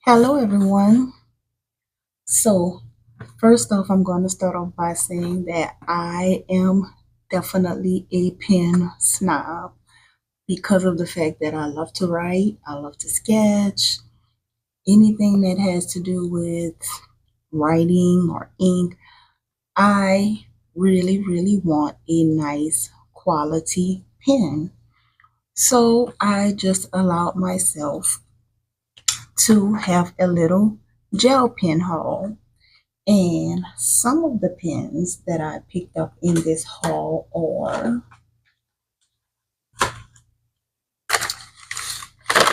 Hello, everyone. So, first off, I'm going to start off by saying that I am definitely a pen snob because of the fact that I love to write, I love to sketch, anything that has to do with writing or ink. I really, really want a nice quality pen. So, I just allowed myself to have a little gel pen haul. And some of the pens that I picked up in this haul are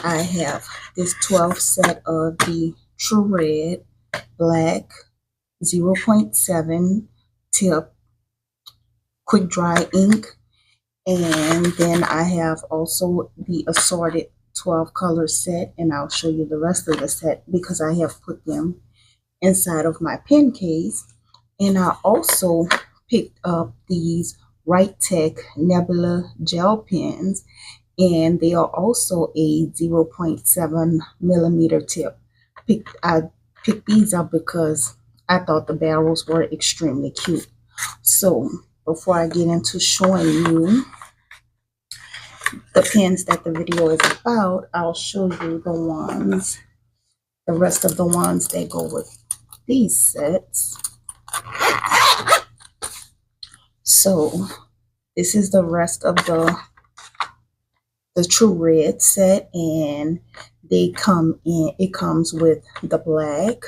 I have this 12 set of the True Red Black 0.7 tip quick dry ink. And then I have also the assorted 12 color set, and I'll show you the rest of the set because I have put them inside of my pen case. And I also picked up these Right Tech Nebula gel pens, and they are also a 0.7 millimeter tip. I picked these up because I thought the barrels were extremely cute. So before I get into showing you the pens that the video is about, I'll show you the rest of the ones that go with these sets. So this is the rest of the True Red set, and it comes with the black,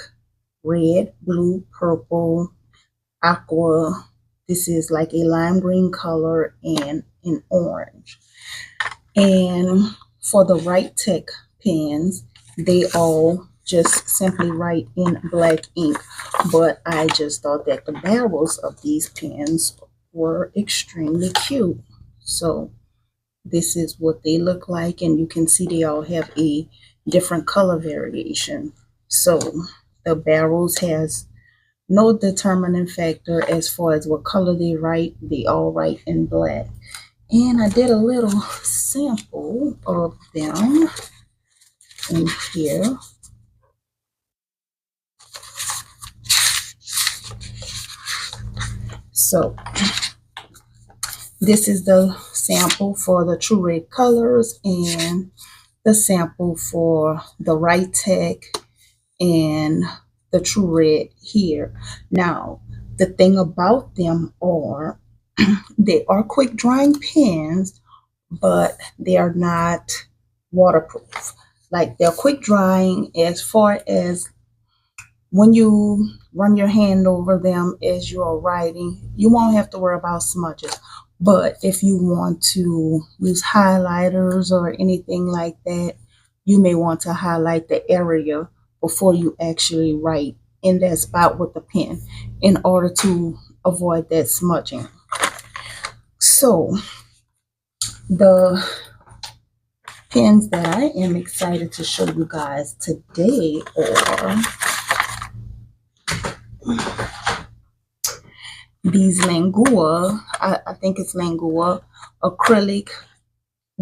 red, blue, purple, aqua. This is like a lime green color and an orange. And for the Right Tech pens, they all just simply write in black ink, but I just thought that the barrels of these pens were extremely cute. So this is what they look like, and you can see they all have a different color variation. So the barrels has no determining factor as far as what color they write. They all write in black. And I did a little sample of them in here. So this is the sample for the True Red colors and the sample for the Right Tech and the True Red here. Now, the thing about them are they are quick drying pens, but they are not waterproof. Like they're quick drying as far as when you run your hand over them as you're writing, you won't have to worry about smudges. But if you want to use highlighters or anything like that, you may want to highlight the area before you actually write in that spot with the pen in order to avoid that smudging. So the pens that I am excited to show you guys today are these Languo, I think it's Languo acrylic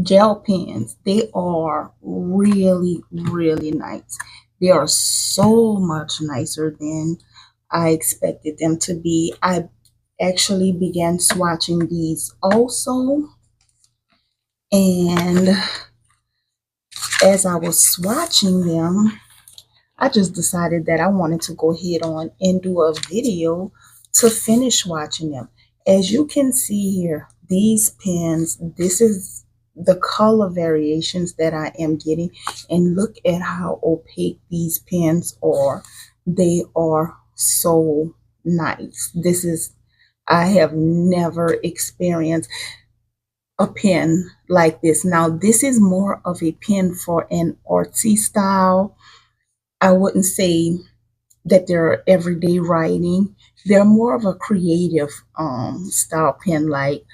gel pens. They are really, really nice. They are so much nicer than I expected them to be. I actually began swatching these also, and as I was swatching them, I just decided that I wanted to go ahead on and do a video to finish watching them. As you can see here, these pens, this is the color variations that I am getting, and look at how opaque these pens are. They are so nice. I have never experienced a pen like this. Now, this is more of a pen for an artsy style. I wouldn't say that they're everyday writing. They're more of a creative style pen. Like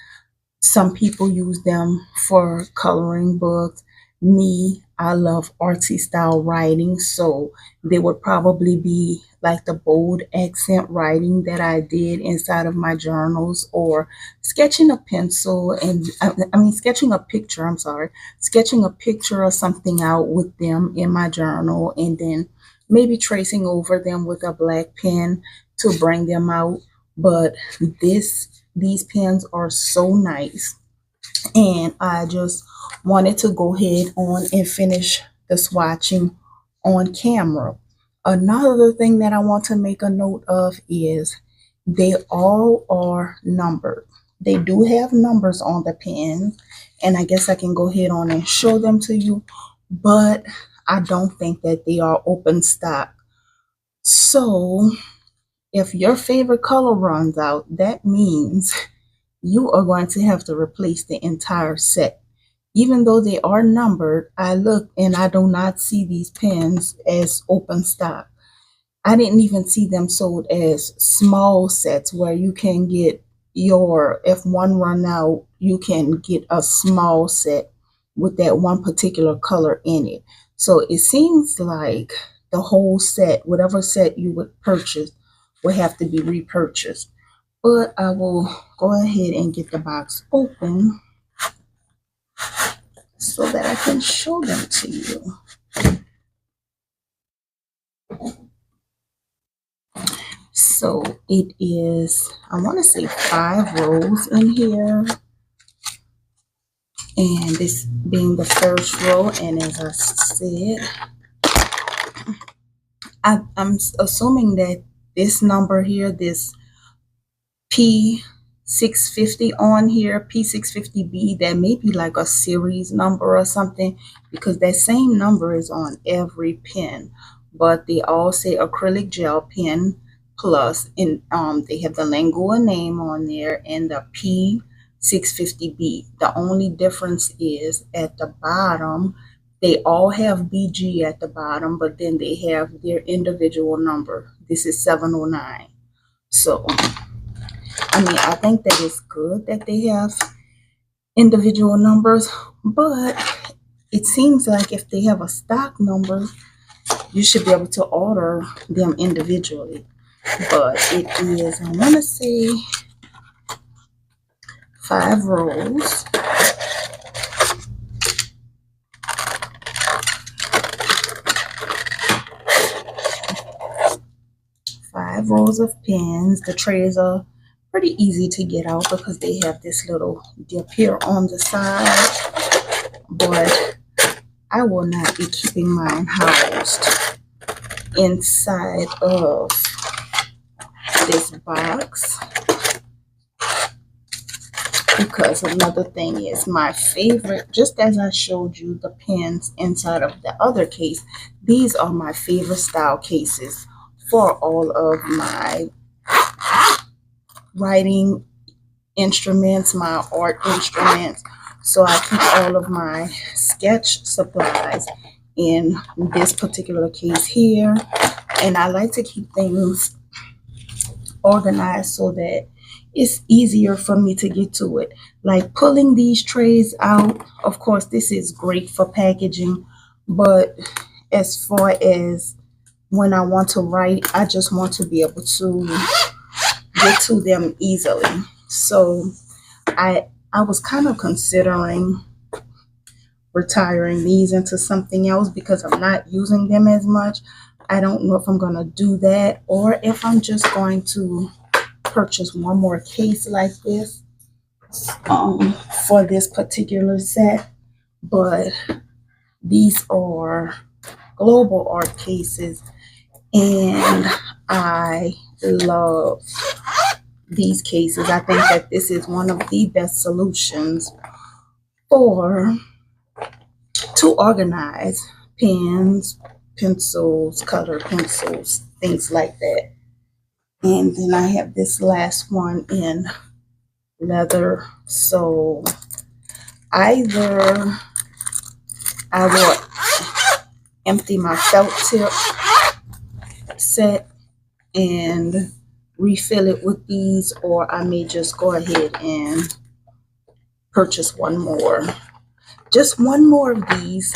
some people use them for coloring books. Me, I love artsy style writing, so they would probably be like the bold accent writing that I did inside of my journals, or sketching a pencil and I mean sketching a picture, I'm sorry, sketching a picture or something out with them in my journal, and then maybe tracing over them with a black pen to bring them out. But these pens are so nice, and I just wanted to go ahead on and finish the swatching on camera. Another thing that I want to make a note of is they all are numbered. They do have numbers on the pen, and I guess I can go ahead on and show them to you, but I don't think that they are open stock. So if your favorite color runs out, that means you are going to have to replace the entire set. Even though they are numbered, I look and I do not see these pens as open stock. I didn't even see them sold as small sets where you can get your, if one run out, you can get a small set with that one particular color in it. So it seems like the whole set, whatever set you would purchase, will have to be repurchased. But I will go ahead and get the box open so that I can show them to you. So it is, I want to say 5 rows in here, and this being the first row. And as I said, I'm assuming that this number here, this P650 on here, P650B, that may be like a series number or something, because that same number is on every pen. But they all say acrylic gel pen plus, and they have the Languo name on there and the P650B. The only difference is at the bottom, they all have BG at the bottom, but then they have their individual number. This is 709. So I mean, I think that it's good that they have individual numbers, but it seems like if they have a stock number, you should be able to order them individually. But it is, I want to say, 5 rows. 5 rows of pens. The trays are pretty easy to get out because they have this little dip here on the side, but I will not be keeping mine housed inside of this box, because another thing is my favorite, just as I showed you the pens inside of the other case, these are my favorite style cases for all of my writing instruments, my art instruments. So I keep all of my sketch supplies in this particular case here, and I like to keep things organized so that it's easier for me to get to it. Like pulling these trays out, of course this is great for packaging, but as far as when I want to write, I just want to be able to get to them easily. So I was kind of considering retiring these into something else because I'm not using them as much. I don't know if I'm going to do that or if I'm just going to purchase one more case like this for this particular set. But these are global art cases, and I love these cases. I think that this is one of the best solutions to organize pens, pencils, color pencils, things like that. And then I have this last one in leather. So either I will empty my felt tip set and refill it with these, or I may just go ahead and purchase one more. Just one more of these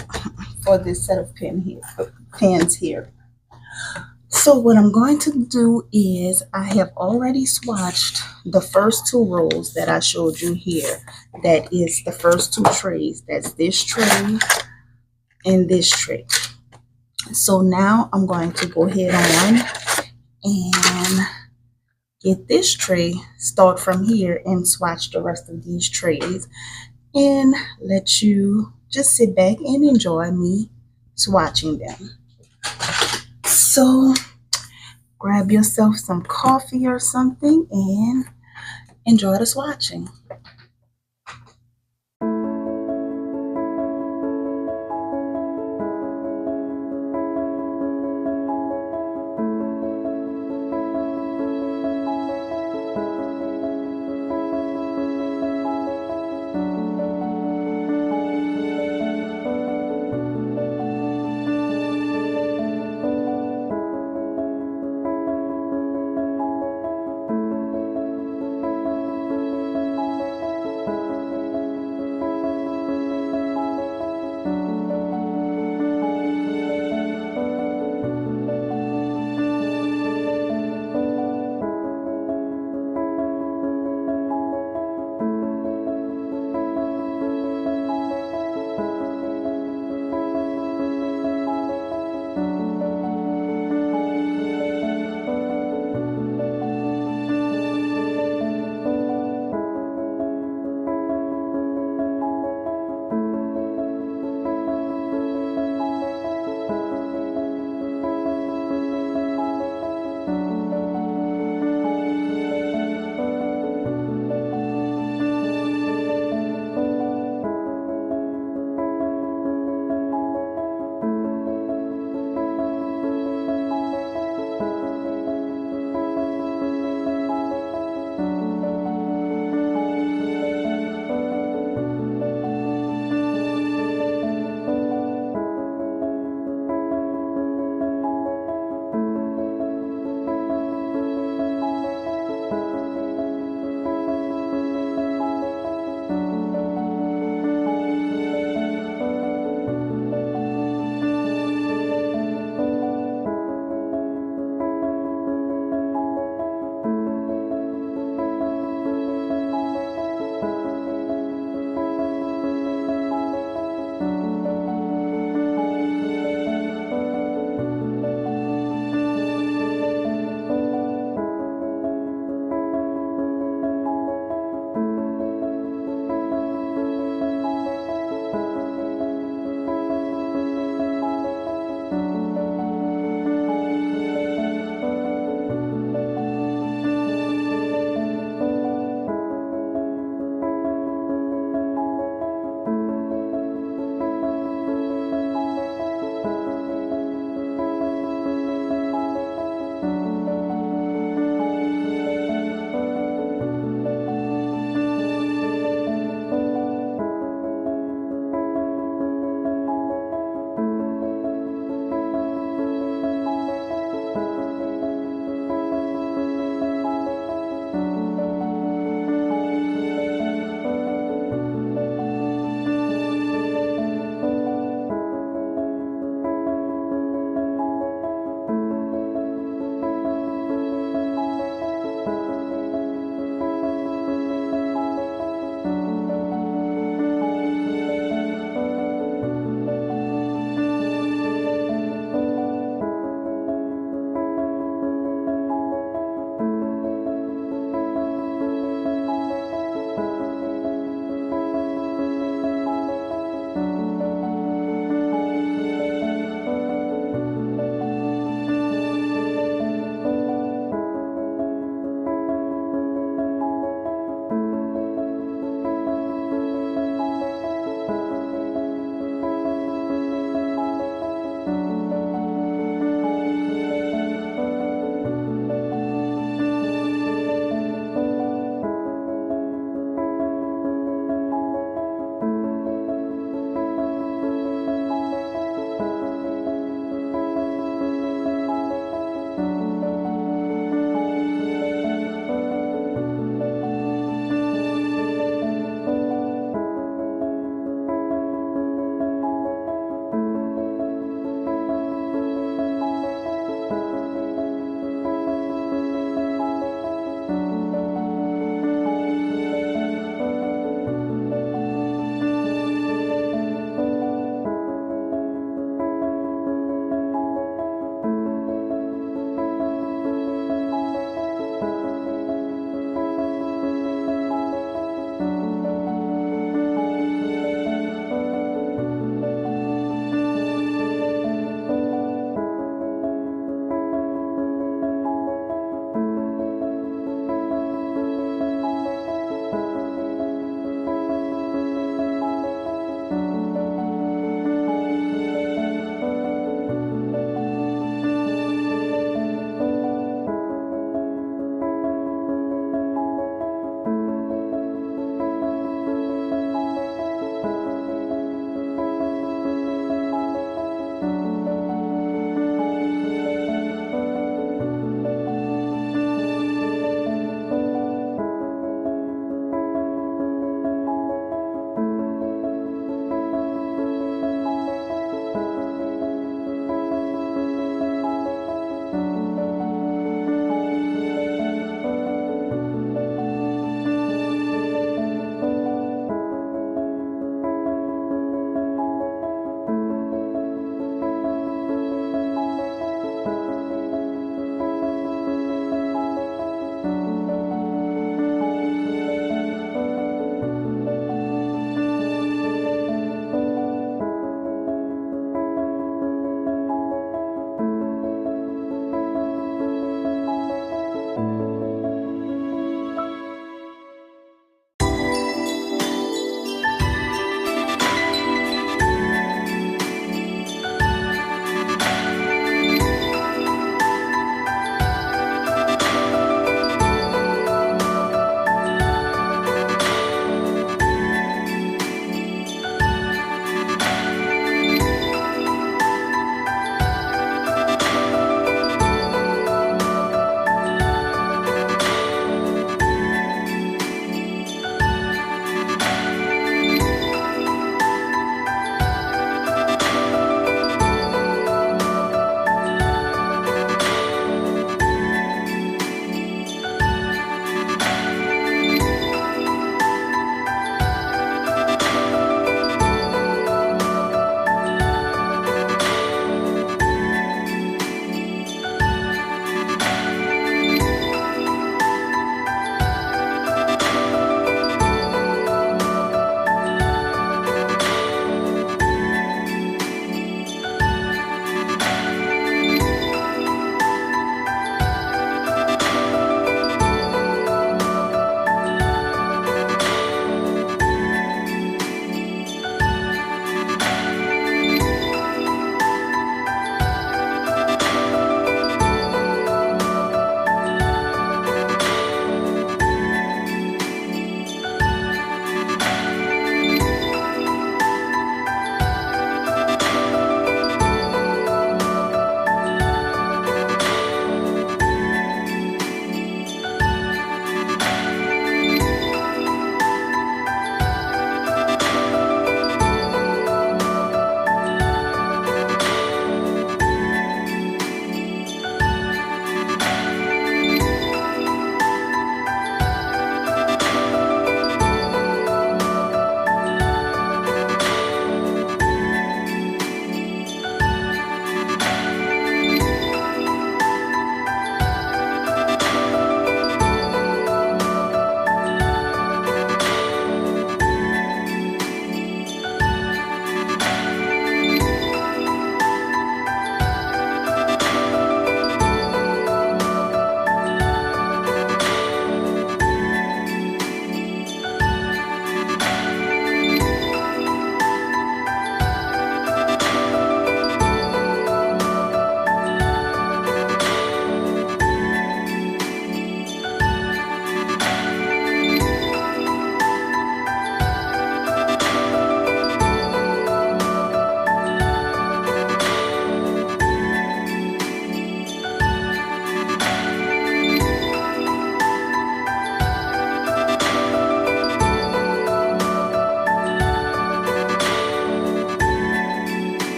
for this set of pens here. So what I'm going to do is I have already swatched the first 2 rows that I showed you here. That is the first 2 trays. That's this tray and this tray. So now I'm going to go ahead on and get this tray, start from here and swatch the rest of these trays and let you just sit back and enjoy me swatching them. So grab yourself some coffee or something and enjoy the swatching.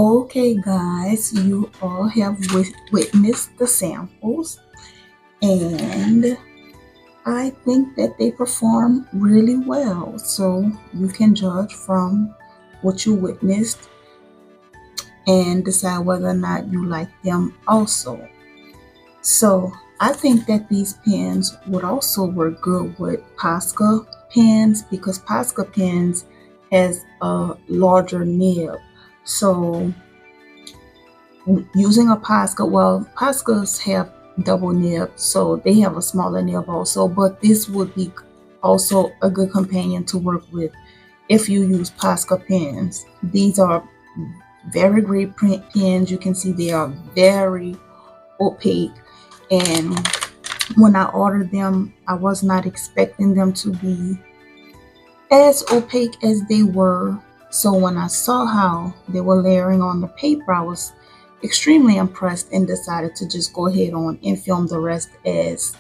Okay, guys, you all have witnessed the samples, and I think that they perform really well. So you can judge from what you witnessed and decide whether or not you like them also. So I think that these pens would also work good with Posca pens because Posca pens has a larger nib. So using a Posca, well, Poscas have double nib, so they have a smaller nib also, but this would be also a good companion to work with if you use Posca pens. These are very great print pens. You can see they are very opaque, and when I ordered them, I was not expecting them to be as opaque as they were. So when I saw how they were layering on the paper, I was extremely impressed and decided to just go ahead on and film the rest as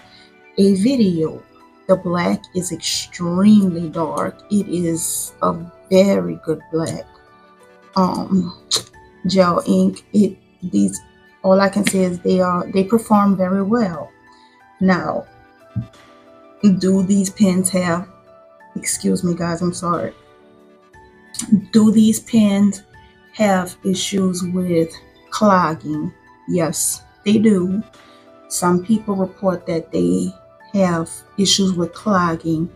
a video. The black is extremely dark. It is a very good black. Gel ink. These, all I can say is they perform very well. Now, do these pens have, excuse me guys, I'm sorry. Do these pens have issues with clogging? Yes, they do. Some people report that they have issues with clogging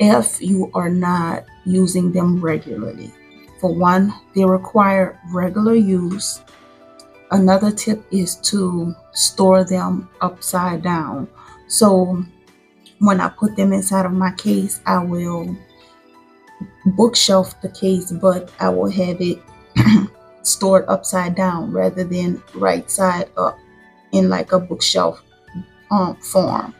if you are not using them regularly. For one, they require regular use. Another tip is to store them upside down. So when I put them inside of my case, I will bookshelf the case, but I will have it stored upside down rather than right side up in like a bookshelf form.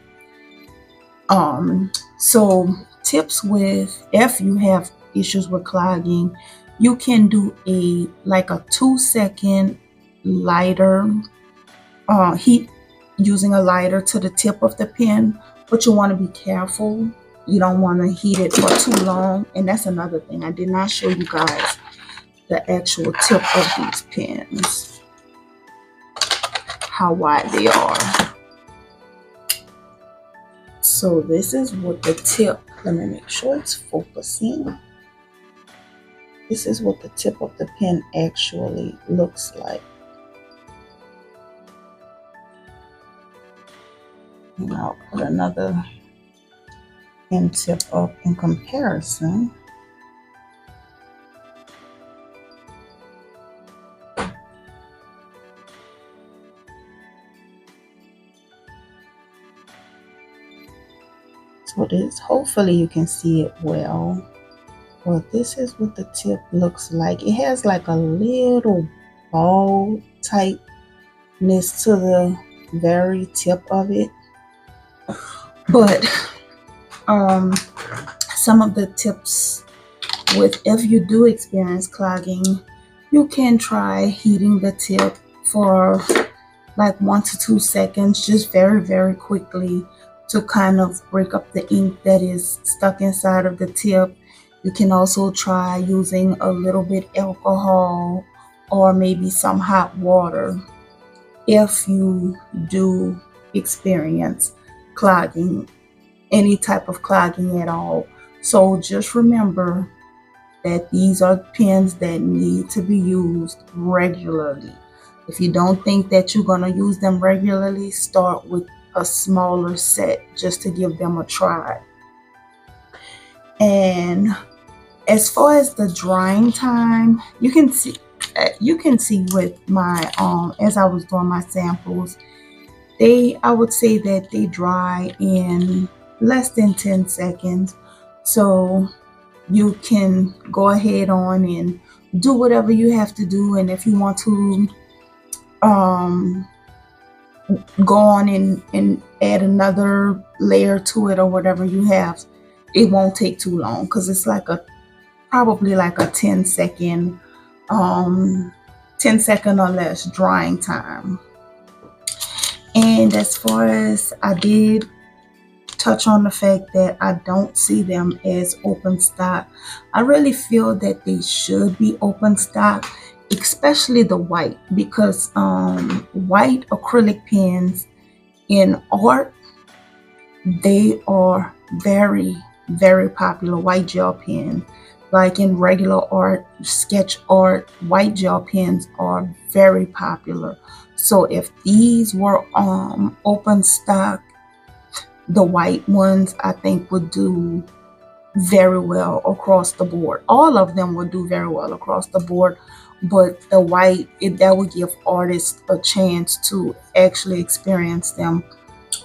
So tips with, if you have issues with clogging, you can do a 2-second lighter heat, using a lighter to the tip of the pen, but you want to be careful. You don't want to heat it for too long. And that's another thing, I did not show you guys the actual tip of these pens, how wide they are. So this is what the tip, let me make sure it's focusing. This is what the tip of the pen actually looks like. And I'll put another pen tip up in comparison. So this, hopefully you can see it well. Well, this is what the tip looks like. It has like a little ball tightness to the very tip of it. But some of the tips with, if you do experience clogging, you can try heating the tip for like 1 to 2 seconds, just very, very quickly, to kind of break up the ink that is stuck inside of the tip. You can also try using a little bit alcohol or maybe some hot water if you do experience clogging, any type of clogging at all. So just remember that these are pens that need to be used regularly. If you don't think that you're going to use them regularly, start with a smaller set just to give them a try. And as far as the drying time, you can see with my as I was doing my samples, I would say that they dry in less than 10 seconds. So you can go ahead on and do whatever you have to do, and if you want to go on and add another layer to it or whatever you have, it won't take too long because it's probably like a 10-second or less drying time. And as far as, I did touch on the fact that I don't see them as open stock. I really feel that they should be open stock. especially the white, because white acrylic pens in art, they are very, very popular. White gel pens, like in regular art, sketch art, white gel pens are very popular. So if these were open stock, the white ones I think would do very well across the board. All of them would do very well across the board, but the white, that would give artists a chance to actually experience them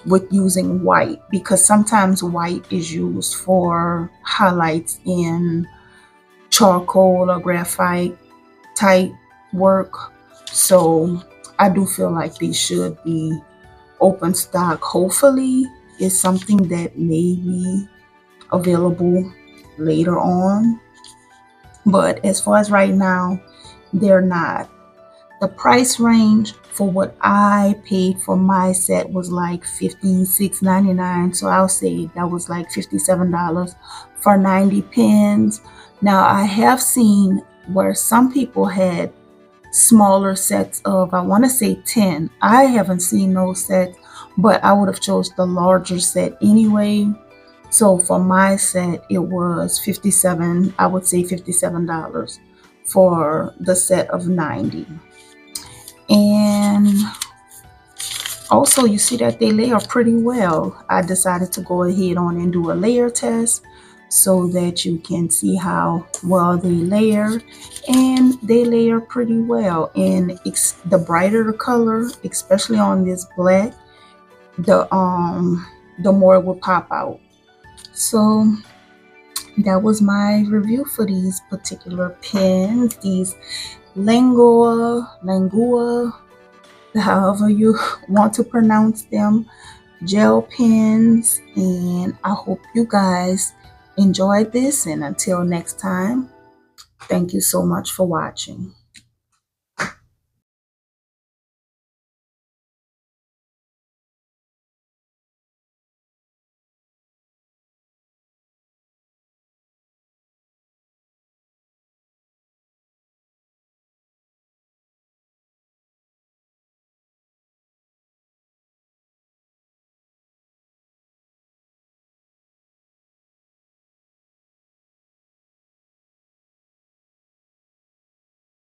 with using white, because sometimes white is used for highlights in charcoal or graphite type work. So I do feel like these should be open stock. Hopefully it's something that may be available later on, but as far as right now, they're not. The price range for what I paid for my set was like $56.99. So I'll say that was like $57 for 90 pens. Now I have seen where some people had smaller sets of, I want to say 10. I haven't seen those sets, but I would have chose the larger set anyway. So for my set, it was 57, I would say $57 for the set of 90. And also you see that they layer pretty well. I decided to go ahead on and do a layer test so that you can see how well they layer, and they layer pretty well. And the brighter the color, especially on this black, the more it will pop out. So that was my review for these particular pens, these Languo, however you want to pronounce them, gel pens. And I hope you guys enjoyed this, and until next time, thank you so much for watching.